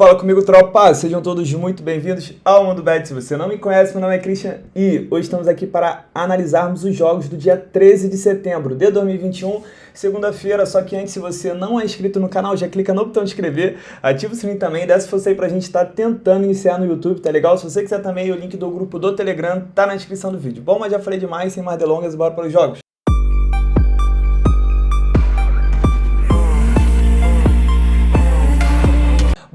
Fala comigo, tropa! Sejam todos muito bem-vindos ao Mundo Bet. Se você não me conhece, meu nome é Christian e hoje estamos aqui para analisarmos os jogos do dia 13 de setembro de 2021, segunda-feira. Só que antes, se você não é inscrito no canal, já clica no botão de inscrever, ativa o sininho também, desce força aí pra gente estar tentando iniciar no YouTube, tá legal? Se você quiser também, o link do grupo do Telegram tá na descrição do vídeo. Bom, mas já falei demais, sem mais delongas, bora para os jogos.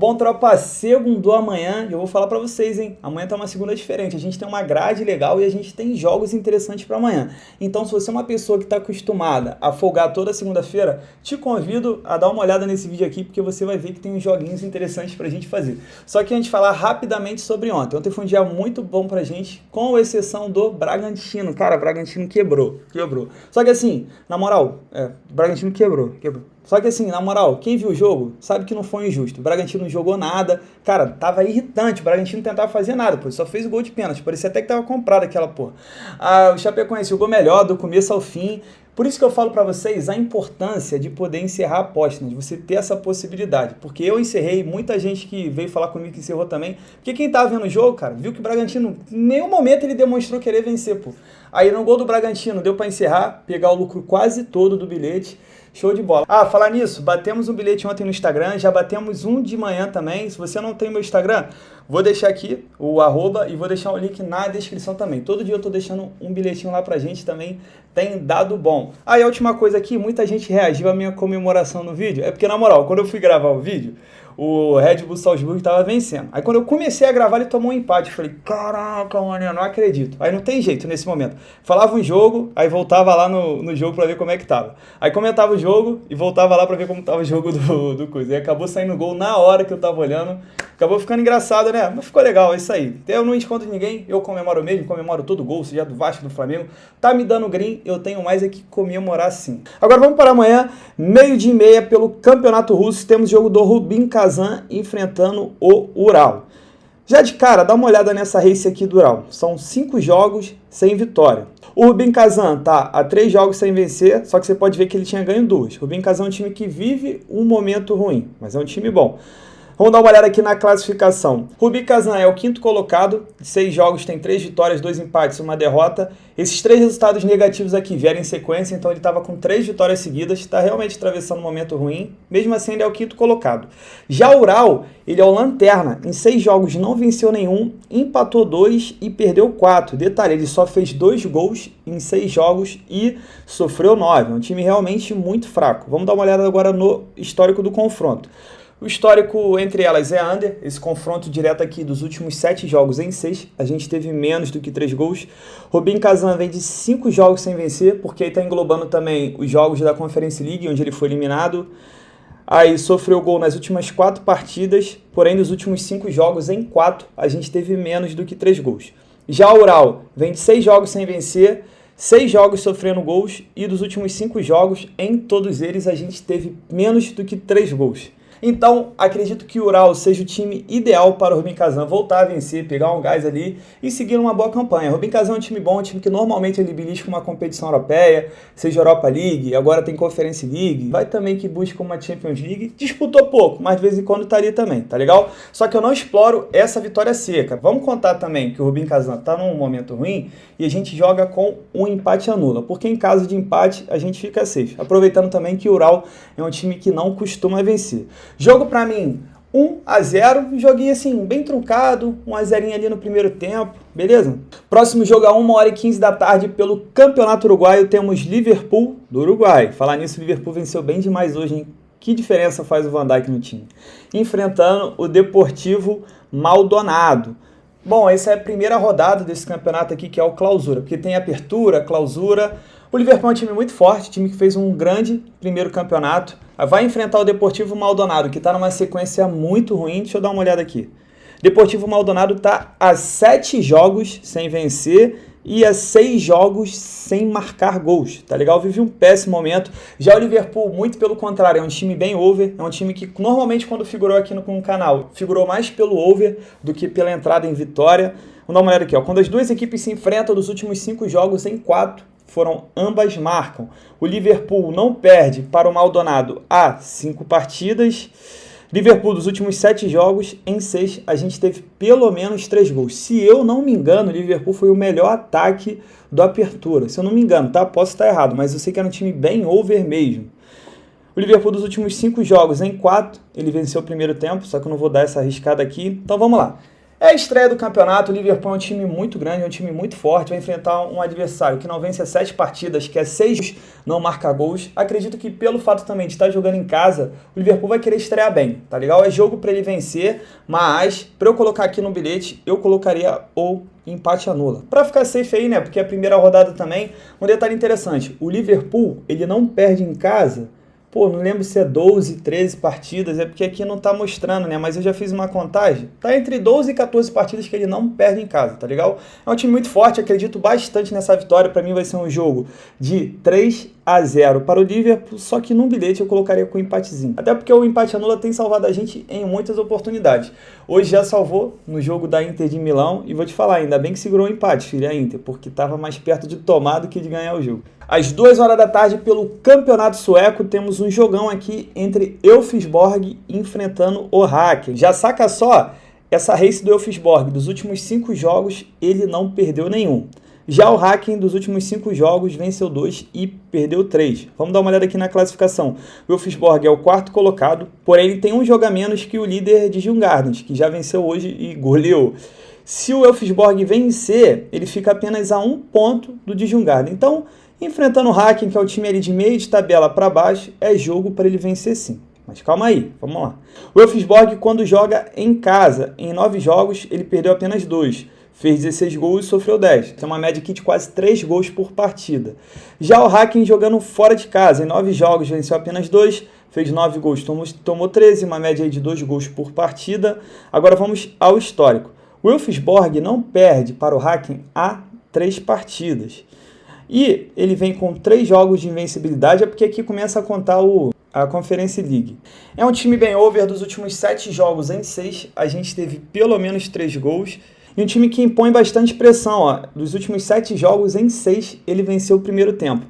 Bom, tropa, segundo amanhã, eu vou falar pra vocês, hein? Amanhã tá uma segunda diferente, a gente tem uma grade legal e a gente tem jogos interessantes pra amanhã. Então, se você é uma pessoa que tá acostumada a folgar toda segunda-feira, te convido a dar uma olhada nesse vídeo aqui, porque você vai ver que tem uns joguinhos interessantes pra gente fazer. Só que antes de falar rapidamente sobre ontem. Ontem foi um dia muito bom pra gente, com exceção do Bragantino. Cara, o Bragantino quebrou. Só que assim, na moral, o Bragantino quebrou. Só que assim, na moral, quem viu o jogo sabe que não foi injusto. O Bragantino não jogou nada. Cara, tava irritante. O Bragantino não tentava fazer nada, pô. Só fez o gol de pênalti. Parecia até que tava comprado aquela porra. O Chapecoense jogou melhor do começo ao fim. Por isso que eu falo pra vocês a importância de poder encerrar a aposta, né? De você ter essa possibilidade. Porque eu encerrei, muita gente que veio falar comigo que encerrou também. Porque quem tava vendo o jogo, cara, viu que o Bragantino, em nenhum momento ele demonstrou querer vencer, pô. Aí no gol do Bragantino deu pra encerrar, pegar o lucro quase todo do bilhete. Show de bola. Falar nisso, batemos um bilhete ontem no Instagram, já batemos um de manhã também. Se você não tem meu Instagram, vou deixar aqui o arroba e vou deixar o link na descrição também. Todo dia eu tô deixando um bilhetinho lá pra gente também, tem dado bom. E a última coisa aqui, muita gente reagiu à minha comemoração no vídeo, é porque na moral, quando eu fui gravar o vídeo, o Red Bull Salzburg tava vencendo. Aí quando eu comecei a gravar, ele tomou um empate. Eu falei, caraca, mano, eu não acredito. Aí não tem jeito nesse momento. Falava um jogo, aí voltava lá no jogo pra ver como é que tava. Aí comentava o jogo e voltava lá pra ver como tava o jogo do coisa. E acabou saindo gol na hora que eu tava olhando. Acabou ficando engraçado, né? Mas ficou legal, é isso aí. Eu não escondo de ninguém, eu comemoro mesmo, comemoro todo gol, seja do Vasco, do Flamengo. Tá me dando green, eu tenho mais é que comemorar sim. Agora vamos para amanhã, 12h30, pelo Campeonato Russo. Temos o jogo do Rubin Kazan enfrentando o Ural. Já de cara, dá uma olhada nessa race aqui do Ural. São 5 jogos sem vitória. O Rubin Kazan tá a 3 jogos sem vencer, só que você pode ver que ele tinha ganho 2. O Rubin Kazan é um time que vive um momento ruim, mas é um time bom. Vamos dar uma olhada aqui na classificação. Rubin Kazan é o 5º colocado, 6 jogos, tem 3 vitórias, 2 empates e 1 derrota. Esses 3 resultados negativos aqui vieram em sequência, então ele estava com 3 vitórias seguidas, está realmente atravessando um momento ruim, mesmo assim ele é o 5º colocado. Já o Ural, ele é o lanterna, em 6 jogos não venceu nenhum, empatou 2 e perdeu 4. Detalhe, ele só fez 2 gols em 6 jogos e sofreu 9, é um time realmente muito fraco. Vamos dar uma olhada agora no histórico do confronto. O histórico entre elas é under, esse confronto direto aqui dos últimos 7 jogos em 6, a gente teve menos do que 3 gols. Rubin Kazan vem de 5 jogos sem vencer, porque aí está englobando também os jogos da Conference League, onde ele foi eliminado. Aí sofreu gol nas últimas 4 partidas, porém nos últimos 5 jogos em 4, a gente teve menos do que 3 gols. Já o Ural vem de 6 jogos sem vencer, 6 jogos sofrendo gols, e dos últimos 5 jogos, em todos eles, a gente teve menos do que 3 gols. Então, acredito que o Ural seja o time ideal para o Rubin Kazan voltar a vencer, pegar um gás ali e seguir uma boa campanha. O Rubin Kazan é um time bom, um time que normalmente ele belisca uma competição europeia, seja Europa League, agora tem Conference League, vai também que busca uma Champions League. Disputou pouco, mas de vez em quando tá ali também, tá legal? Só que eu não exploro essa vitória seca. Vamos contar também que o Rubin Kazan tá num momento ruim e a gente joga com um empate anula, porque em caso de empate a gente fica safe. Aproveitando também que o Ural é um time que não costuma vencer. Jogo pra mim, 1-0, joguinho assim, bem truncado, 1-0 ali no primeiro tempo, beleza? Próximo jogo a 1h15 da tarde pelo Campeonato Uruguaio, temos Liverpool do Uruguai. Falar nisso, o Liverpool venceu bem demais hoje, hein? Que diferença faz o Van Dijk no time? Enfrentando o Deportivo Maldonado. Bom, essa é a primeira rodada desse campeonato aqui, que é o Clausura, porque tem apertura, clausura. O Liverpool é um time muito forte, time que fez um grande primeiro campeonato. Vai enfrentar o Deportivo Maldonado, que está numa sequência muito ruim. Deixa eu dar uma olhada aqui. Deportivo Maldonado está a 7 jogos sem vencer e a 6 jogos sem marcar gols, tá legal? Vive um péssimo momento. Já o Liverpool, muito pelo contrário, é um time bem over, é um time que normalmente quando figurou aqui no canal, figurou mais pelo over do que pela entrada em vitória. Vamos dar uma olhada aqui, ó. Quando as duas equipes se enfrentam nos últimos 5 jogos, em 4 ambas marcam. O Liverpool não perde para o Maldonado há 5 partidas. Liverpool, dos últimos 7 jogos, em 6, a gente teve pelo menos 3 gols. Se eu não me engano, o Liverpool foi o melhor ataque do Apertura. Se eu não me engano, tá? Posso estar errado, mas eu sei que era um time bem over mesmo. O Liverpool, dos últimos 5 jogos, em 4, ele venceu o primeiro tempo, só que eu não vou dar essa arriscada aqui. Então vamos lá. É a estreia do campeonato, o Liverpool é um time muito grande, é um time muito forte, vai enfrentar um adversário que não vence há 7 partidas, que é 6 não marca gols. Acredito que pelo fato também de estar jogando em casa, o Liverpool vai querer estrear bem, tá legal? É jogo para ele vencer, mas para eu colocar aqui no bilhete, eu colocaria o empate anula. Para ficar safe aí, né, porque é a primeira rodada também, um detalhe interessante, o Liverpool, ele não perde em casa. Pô, não lembro se é 12, 13 partidas, é porque aqui não tá mostrando, né? Mas eu já fiz uma contagem. Tá entre 12 e 14 partidas que ele não perde em casa, tá legal? É um time muito forte, acredito bastante nessa vitória. Pra mim vai ser um jogo de 3-0 para o Liverpool, só que num bilhete eu colocaria com um empatezinho. Até porque o empate anula tem salvado a gente em muitas oportunidades. Hoje já salvou no jogo da Inter de Milão e vou te falar, ainda bem que segurou o empate, filha, a Inter, porque tava mais perto de tomar do que de ganhar o jogo. Às 2 horas da tarde, pelo Campeonato Sueco, temos um jogão aqui entre Elfsborg enfrentando o Häcken. Já saca só, essa race do Elfsborg, dos últimos 5 jogos, ele não perdeu nenhum. Já o Häcken, dos últimos 5 jogos, venceu 2 e perdeu 3. Vamos dar uma olhada aqui na classificação. O Elfsborg é o 4º colocado, porém ele tem um jogo a menos que o líder de Djurgården, que já venceu hoje e goleou. Se o Elfsborg vencer, ele fica apenas a 1 ponto do Djurgården. Então, enfrentando o Häcken, que é o time ali de meio de tabela para baixo, é jogo para ele vencer sim. Mas calma aí, vamos lá. O Elfsborg, quando joga em casa, em 9 jogos, ele perdeu apenas 2. Fez 16 gols e sofreu 10. Tem uma média aqui de quase 3 gols por partida. Já o Häcken jogando fora de casa, em 9 jogos, venceu apenas 2. Fez 9 gols, tomou 13, uma média aí de 2 gols por partida. Agora vamos ao histórico. O Elfsborg não perde para o Häcken há 3 partidas. E ele vem com 3 jogos de invencibilidade, é porque aqui começa a contar a Conference League. É um time bem over, dos últimos 7 jogos em 6, a gente teve pelo menos 3 gols. E um time que impõe bastante pressão, ó. Dos últimos 7 jogos em 6, ele venceu o primeiro tempo.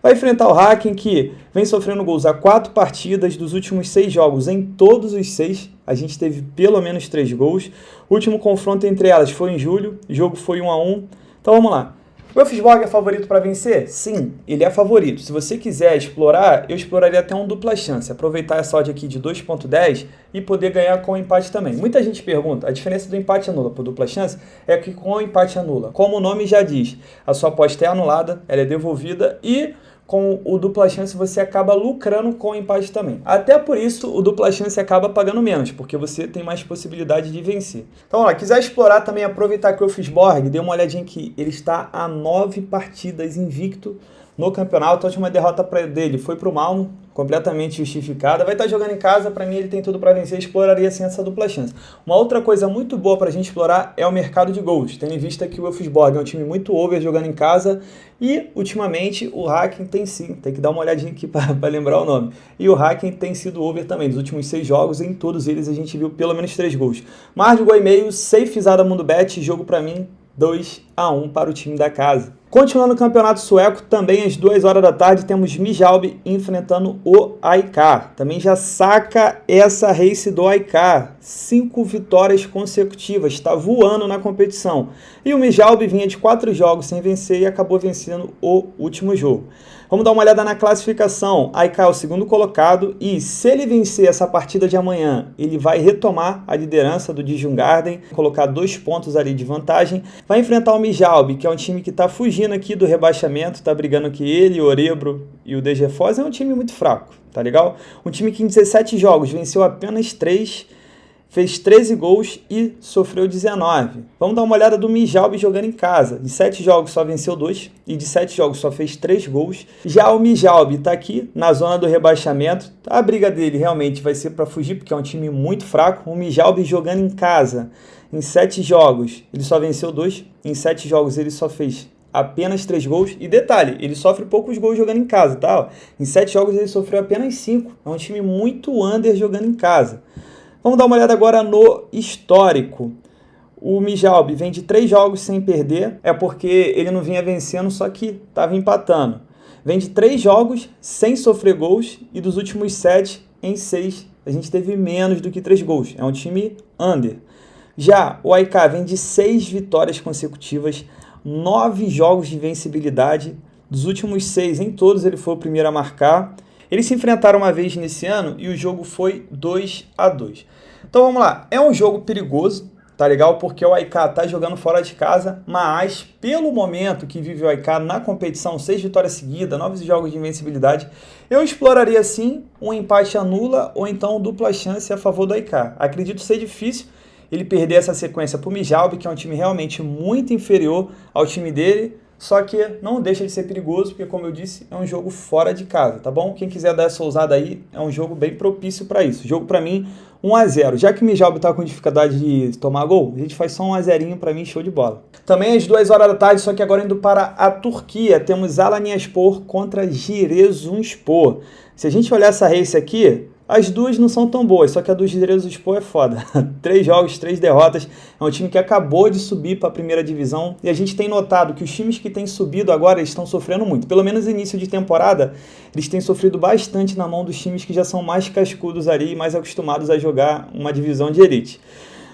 Vai enfrentar o Häcken, que vem sofrendo gols há 4 partidas, dos últimos 6 jogos, em todos os 6, a gente teve pelo menos 3 gols. O último confronto entre elas foi em julho, o jogo foi 1-1. Então vamos lá. O Elfsborg é favorito para vencer? Sim, ele é favorito. Se você quiser explorar, eu exploraria até um dupla chance. Aproveitar essa odd aqui de 2.10 e poder ganhar com o empate também. Muita gente pergunta, a diferença do empate anula por dupla chance é que com o empate anula, como o nome já diz, a sua aposta é anulada, ela é devolvida e com o dupla chance você acaba lucrando com o empate também. Até por isso o dupla chance acaba pagando menos, porque você tem mais possibilidade de vencer. Então, ó, quiser explorar também, aproveitar que o Elfsborg, dê uma olhadinha aqui, ele está a 9 partidas invicto no campeonato. A última derrota dele foi para o Malmo, completamente justificada. Vai estar jogando em casa, para mim ele tem tudo para vencer, exploraria sem essa dupla chance. Uma outra coisa muito boa para a gente explorar é o mercado de gols, tendo em vista que o Elfsborg é um time muito over jogando em casa e ultimamente o Häcken tem sim, tem que dar uma olhadinha aqui para lembrar o nome. E o Häcken tem sido over também, nos últimos 6 jogos, em todos eles a gente viu pelo menos 3 gols. Mar de gol e meio, safezada Mundo Bet, jogo para mim 2-1 para o time da casa. Continuando o campeonato sueco, também às 2 horas da tarde, temos Midtjylland enfrentando o AIK. Também já saca essa race do AIK. 5 vitórias consecutivas, está voando na competição. E o Midtjylland vinha de 4 jogos sem vencer e acabou vencendo o último jogo. Vamos dar uma olhada na classificação. AIK é o 2º colocado e se ele vencer essa partida de amanhã, ele vai retomar a liderança do Djurgården, colocar 2 pontos ali de vantagem. Vai enfrentar o Midtjylland, que é um time que está fugindo aqui do rebaixamento, está brigando que ele, o Örebro e o Degerfors é um time muito fraco, tá legal? Um time que em 17 jogos venceu apenas 3, fez 13 gols e sofreu 19. Vamos dar uma olhada do Midtjylland jogando em casa. De 7 jogos só venceu 2 e de 7 jogos só fez 3 gols. Já o Midtjylland está aqui na zona do rebaixamento. A briga dele realmente vai ser para fugir, porque é um time muito fraco. O Midtjylland jogando em casa. Em 7 jogos ele só venceu 2. Em 7 jogos ele só fez apenas 3 gols. E detalhe, ele sofre poucos gols jogando em casa, tá? Em 7 jogos ele sofreu apenas 5. É um time muito under jogando em casa. Vamos dar uma olhada agora no histórico. O Midtjylland vem de 3 jogos sem perder, é porque ele não vinha vencendo, só que estava empatando. Vem de 3 jogos sem sofrer gols e dos últimos 7 em 6, a gente teve menos do que 3 gols. É um time under. Já o AIK vem de 6 vitórias consecutivas, 9 jogos de vencibilidade. Dos últimos 6, em todos ele foi o primeiro a marcar. Eles se enfrentaram uma vez nesse ano e o jogo foi 2-2. Então vamos lá, é um jogo perigoso, tá legal? Porque o AIK tá jogando fora de casa, mas pelo momento que vive o AIK na competição, 6 vitórias seguidas, 9 jogos de invencibilidade, eu exploraria sim um empate anula ou então dupla chance a favor do AIK. Acredito ser difícil ele perder essa sequência pro Mijalbi, que é um time realmente muito inferior ao time dele, só que não deixa de ser perigoso, porque como eu disse, é um jogo fora de casa, tá bom? Quem quiser dar essa ousada aí, é um jogo bem propício para isso. Jogo para mim, 1-0. Já que o Mijalbi tá com dificuldade de tomar gol, a gente faz só 1-0 para mim, show de bola. Também às 2 horas da tarde, só que agora indo para a Turquia, temos Alanyaspor contra Giresunspor. Se a gente olhar essa race aqui, as duas não são tão boas, só que a do Giresunspor é foda. 3 jogos, 3 derrotas. É um time que acabou de subir para a primeira divisão e a gente tem notado que os times que têm subido agora eles estão sofrendo muito. Pelo menos no início de temporada, eles têm sofrido bastante na mão dos times que já são mais cascudos ali e mais acostumados a jogar uma divisão de elite.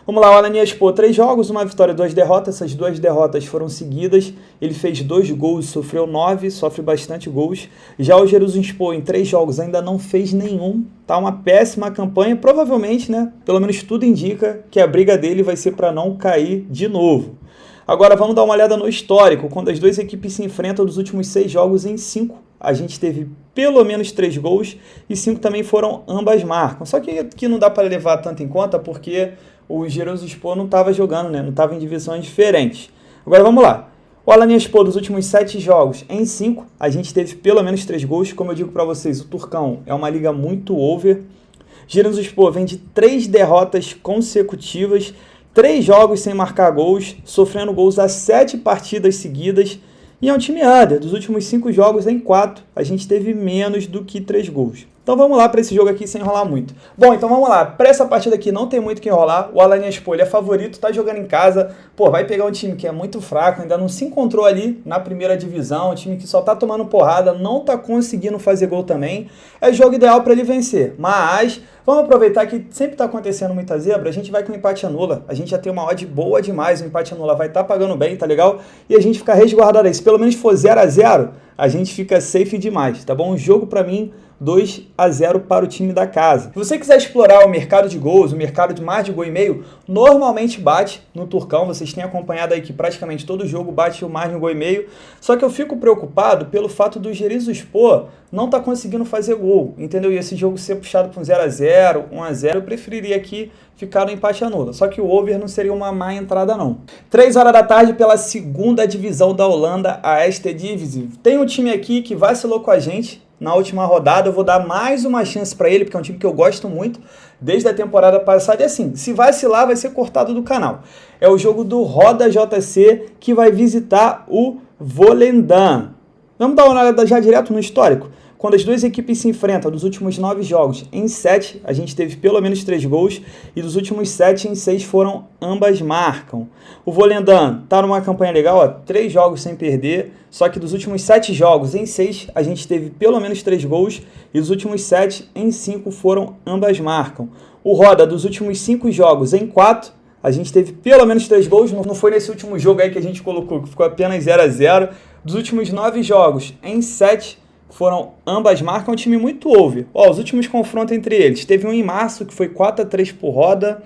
Vamos lá, o Alanyaspor, 3 jogos, 1 vitória e 2 derrotas. Essas 2 derrotas foram seguidas. Ele fez 2 gols, sofreu 9, sofre bastante gols. Já o Giresunspor, em 3 jogos, ainda não fez nenhum. Tá uma péssima campanha. Provavelmente, né, pelo menos tudo indica que a briga dele vai ser para não cair de novo. Agora vamos dar uma olhada no histórico. Quando as duas equipes se enfrentam dos últimos 6 jogos, em 5, a gente teve pelo menos 3 gols e 5 também foram ambas marcas. Só que aqui não dá para levar tanto em conta porque o Giresunspor não estava jogando, né? Não estava em divisões diferentes. Agora vamos lá. O Alanyaspor dos últimos 7 jogos, em 5, a gente teve pelo menos 3 gols. Como eu digo para vocês, o Turcão é uma liga muito over. Giresunspor vem de 3 derrotas consecutivas, 3 jogos sem marcar gols, sofrendo gols a 7 partidas seguidas. E é um time under. Dos últimos 5 jogos, em 4, a gente teve menos do que 3 gols. Então vamos lá para esse jogo aqui sem enrolar muito. Bom, então vamos lá. Para essa partida aqui não tem muito o que enrolar. O Alanyaspor é favorito, tá jogando em casa. Pô, vai pegar um time que é muito fraco, ainda não se encontrou ali na primeira divisão. Um time que só tá tomando porrada, não tá conseguindo fazer gol também. É jogo ideal para ele vencer. Mas vamos aproveitar que sempre tá acontecendo muita zebra. A gente vai com empate anula. A gente já tem uma odd boa demais. O empate anula vai estar pagando bem, tá legal? E a gente fica resguardado aí. Se pelo menos for 0-0, a gente fica safe demais, tá bom? O jogo para mim 2-0 para o time da casa. Se você quiser explorar o mercado de gols, o mercado de mais de gol e meio, normalmente bate no Turcão. Vocês têm acompanhado aí que praticamente todo jogo bate o mais de um gol e meio. Só que eu fico preocupado pelo fato do Giresunspor não tá conseguindo fazer gol, entendeu? E esse jogo ser puxado para um 0-0, 1-0, eu preferiria aqui ficar no empate anula. Só que o over não seria uma má entrada não. 3 horas da tarde pela segunda divisão da Holanda, a Eredivisie. Tem um time aqui que vacilou com a gente na última rodada. Eu vou dar mais uma chance para ele, porque é um time que eu gosto muito desde a temporada passada. E assim, se vacilar, vai ser cortado do canal. É o jogo do Roda JC, que vai visitar o Volendam. Vamos dar uma olhada já direto no histórico. Quando as duas equipes se enfrentam, dos últimos 9 jogos, em 7, a gente teve pelo menos 3 gols, e dos últimos 7, em 6 foram ambas marcam. O Volendam tá numa campanha legal, ó, 3 jogos sem perder, só que dos últimos 7 jogos, em 6, a gente teve pelo menos 3 gols, e dos últimos 7, em 5 foram ambas marcam. O Roda, dos últimos 5 jogos, em 4, a gente teve pelo menos 3 gols, não foi nesse último jogo aí que a gente colocou, que ficou apenas 0-0. Dos últimos 9 jogos, em 7, foram ambas marcas, um time muito over. Ó, os últimos confrontos entre eles, teve um em março que foi 4-3 por Roda,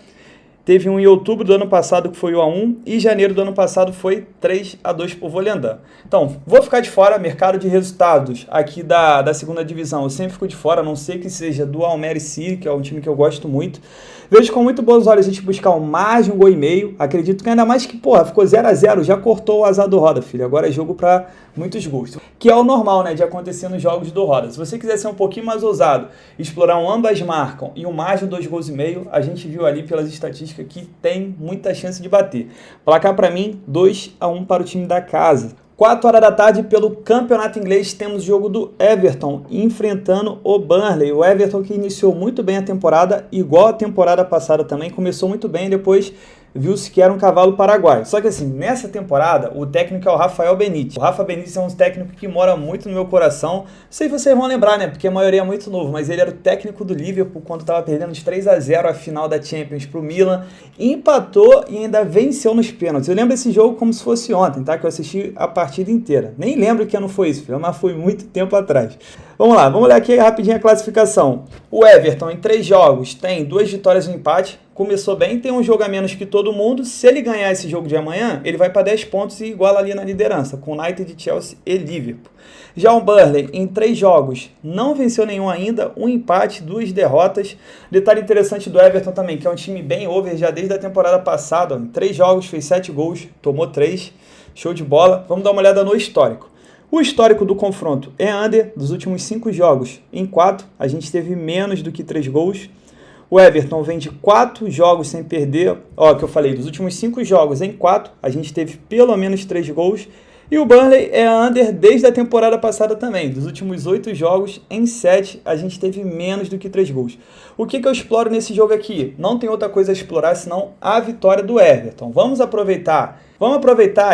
teve um em outubro do ano passado que foi 1-1 e janeiro do ano passado foi 3-2 por Volendam. Então, vou ficar de fora, mercado de resultados aqui da segunda divisão, eu sempre fico de fora, a não ser que seja do Almere City, que é um time que eu gosto muito. Vejo com muito bons olhos a gente buscar mais de um gol e meio. Acredito que ainda mais que, porra, ficou 0-0, já cortou o azar do Roda, filho. Agora é jogo para muitos gols. Que é o normal, né, de acontecer nos jogos do Roda. Se você quiser ser um pouquinho mais ousado, explorar um ambas marcam e um mais de 2 gols e meio, a gente viu ali pelas estatísticas que tem muita chance de bater. Placar para mim, 2-1 para o time da casa. 4 horas da tarde, pelo campeonato inglês, temos o jogo do Everton enfrentando o Burnley. O Everton que iniciou muito bem a temporada, igual a temporada passada também, começou muito bem, depois viu-se que era um cavalo paraguaio. Só que assim, nessa temporada, o técnico é o Rafael Benítez. O Rafa Benítez é um técnico que mora muito no meu coração. Não sei se vocês vão lembrar, né? Porque a maioria é muito novo, mas ele era o técnico do Liverpool quando estava perdendo de 3-0 a final da Champions pro Milan. Empatou e ainda venceu nos pênaltis. Eu lembro esse jogo como se fosse ontem, tá? Que eu assisti a partida inteira. Nem lembro que ano foi isso, filho, mas foi muito tempo atrás. Vamos lá, vamos olhar aqui rapidinho a classificação. O Everton, em 3 jogos, tem 2 vitórias e um empate. Começou bem, tem um jogo a menos que todo mundo. Se ele ganhar esse jogo de amanhã, ele vai para 10 pontos e iguala ali na liderança, com United, Chelsea e Liverpool. Já o Burnley, em 3 jogos, não venceu nenhum ainda, um empate, 2 derrotas. Detalhe interessante do Everton também, que é um time bem over já desde a temporada passada. Em 3 jogos, fez 7 gols, tomou 3. Show de bola. Vamos dar uma olhada no histórico. O histórico do confronto é under dos últimos 5 jogos. Em 4, a gente teve menos do que 3 gols. O Everton vem de 4 jogos sem perder. Ó, que eu falei, dos últimos 5 jogos em 4, a gente teve pelo menos 3 gols. E o Burnley é under desde a temporada passada também. Dos últimos 8 jogos, em 7, a gente teve menos do que 3 gols. O que eu exploro nesse jogo aqui? Não tem outra coisa a explorar senão a vitória do Everton. Vamos aproveitar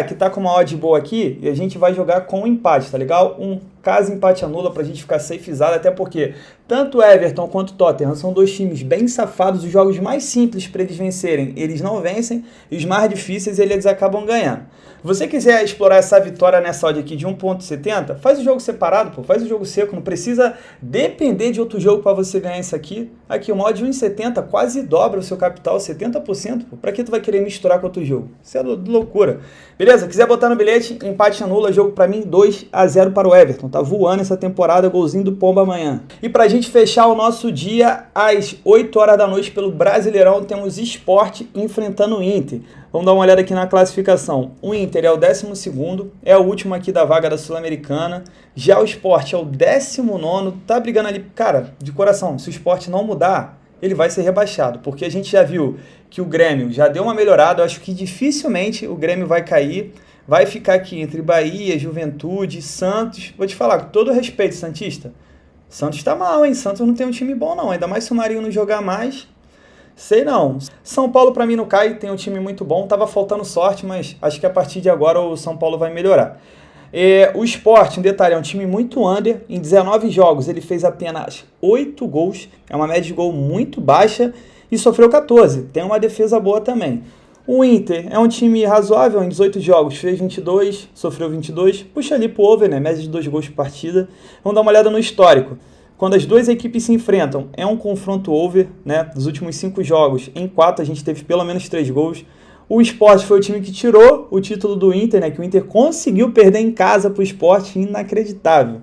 que tá com uma odd boa aqui e a gente vai jogar com um empate, tá legal? Caso empate anula pra gente ficar safezado, até porque tanto o Everton quanto o Tottenham são 2 times bem safados. Os jogos mais simples para eles vencerem, eles não vencem, e os mais difíceis eles acabam ganhando. Se você quiser explorar essa vitória nessa odd aqui de 1.70, faz o jogo separado, pô, faz o jogo seco, não precisa depender de outro jogo para você ganhar isso aqui. Aqui, uma odd de 1.70 quase dobra o seu capital, 70%, pô. Pra que tu vai querer misturar com outro jogo? Isso é loucura. Beleza? Quiser botar no bilhete, empate anula, jogo pra mim 2-0 para o Everton. Tá voando essa temporada, golzinho do Pomba amanhã. E pra gente fechar o nosso dia, às 8 horas da noite, pelo Brasileirão, temos Sport enfrentando o Inter. Vamos dar uma olhada aqui na classificação. O Inter é o 12º, é o último aqui da vaga da Sul-Americana. Já o Sport é o 19º, tá brigando ali. Cara, de coração, se o Sport não mudar, ele vai ser rebaixado, porque a gente já viu que o Grêmio já deu uma melhorada. Eu acho que dificilmente o Grêmio vai cair. Vai ficar aqui entre Bahia, Juventude, Santos. Vou te falar, com todo respeito, santista, Santos tá mal, hein? Santos não tem um time bom, não. Ainda mais se o Marinho não jogar mais. Sei não. São Paulo pra mim não cai, tem um time muito bom. Tava faltando sorte, mas acho que a partir de agora o São Paulo vai melhorar. O Sport, um detalhe, é um time muito under. Em 19 jogos ele fez apenas 8 gols. É uma média de gol muito baixa e sofreu 14. Tem uma defesa boa também. O Inter é um time razoável, em 18 jogos fez 22, sofreu 22. Puxa ali pro over, né? Média de 2 gols por partida. Vamos dar uma olhada no histórico. Quando as 2 equipes se enfrentam, é um confronto over, né? Dos últimos 5 jogos, em 4 a gente teve pelo menos 3 gols. O Sport foi o time que tirou o título do Inter, né? Que o Inter conseguiu perder em casa pro Sport, inacreditável.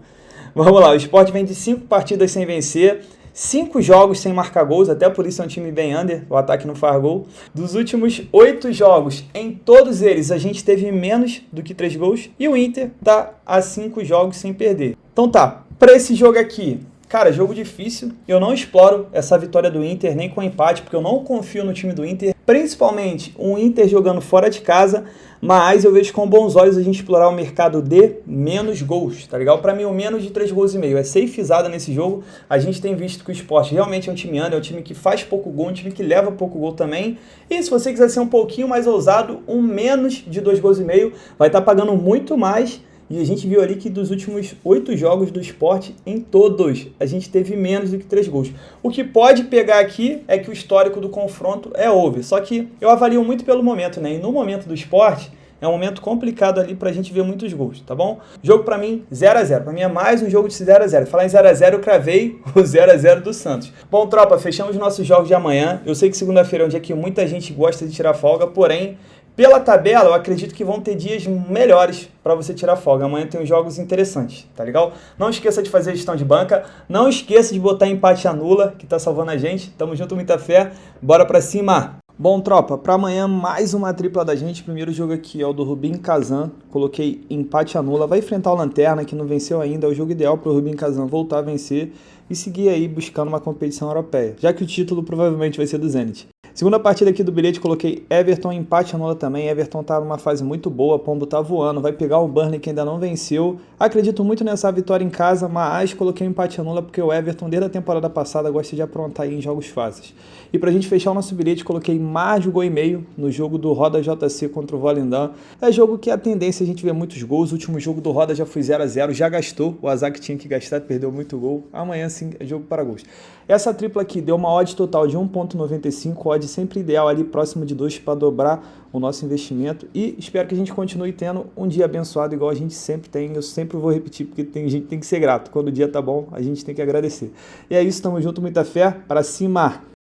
Vamos lá, o Sport vem de 5 partidas sem vencer, 5 jogos sem marcar gols, até por isso é um time bem under, o ataque não faz gol. Dos últimos 8 jogos, em todos eles a gente teve menos do que 3 gols e o Inter tá a 5 jogos sem perder. Então tá, para esse jogo aqui, cara, jogo difícil, eu não exploro essa vitória do Inter nem com empate, porque eu não confio no time do Inter, principalmente um Inter jogando fora de casa, mas eu vejo com bons olhos a gente explorar o mercado de menos gols, tá legal? Para mim, o menos de 3 gols e meio é safezada nesse jogo. A gente tem visto que o Sport realmente é um time under, é um time que faz pouco gol, um time que leva pouco gol também. E se você quiser ser um pouquinho mais ousado, um menos de 2 gols e meio vai estar pagando muito mais. E a gente viu ali que dos últimos 8 jogos do Sport, em todos, a gente teve menos do que 3 gols. O que pode pegar aqui é que o histórico do confronto é over. Só que eu avalio muito pelo momento, né? E no momento do Sport, é um momento complicado ali pra gente ver muitos gols, tá bom? Jogo pra mim, 0-0. Pra mim é mais um jogo de 0-0. Falar em 0-0, eu cravei o 0-0 do Santos. Bom, tropa, fechamos nossos jogos de amanhã. Eu sei que segunda-feira é um dia que muita gente gosta de tirar folga, porém, pela tabela, eu acredito que vão ter dias melhores para você tirar folga. Amanhã tem uns jogos interessantes, tá legal? Não esqueça de fazer gestão de banca. Não esqueça de botar empate anula, que tá salvando a gente. Tamo junto, muita fé. Bora pra cima! Bom, tropa, para amanhã mais uma tripla da gente. Primeiro jogo aqui é o do Rubin Kazan. Coloquei empate anula. Vai enfrentar o Lanterna, que não venceu ainda. É o jogo ideal para o Rubin Kazan voltar a vencer e seguir aí buscando uma competição europeia, já que o título provavelmente vai ser do Zenit. Segunda partida aqui do bilhete, coloquei Everton, empate anula também. Everton tá numa fase muito boa, Pombo tá voando, vai pegar o Burnley que ainda não venceu. Acredito muito nessa vitória em casa, mas coloquei empate anula porque o Everton, desde a temporada passada, gosta de aprontar aí em jogos fáceis. E pra gente fechar o nosso bilhete, coloquei mais de 1,5 no jogo do Roda JC contra o Volendam. É jogo que a tendência é a gente ver muitos gols. O último jogo do Roda já foi 0-0, já gastou. O azar que tinha que gastar, perdeu muito gol. Amanhã sim é jogo para gols. Essa tripla aqui deu uma odd total de 1,95, odd sempre ideal ali próximo de 2 para dobrar o nosso investimento, e espero que a gente continue tendo um dia abençoado igual a gente sempre tem. Eu sempre vou repetir porque a gente tem que ser grato. Quando o dia tá bom, a gente tem que agradecer. E é isso, tamo junto, muita fé, para cima!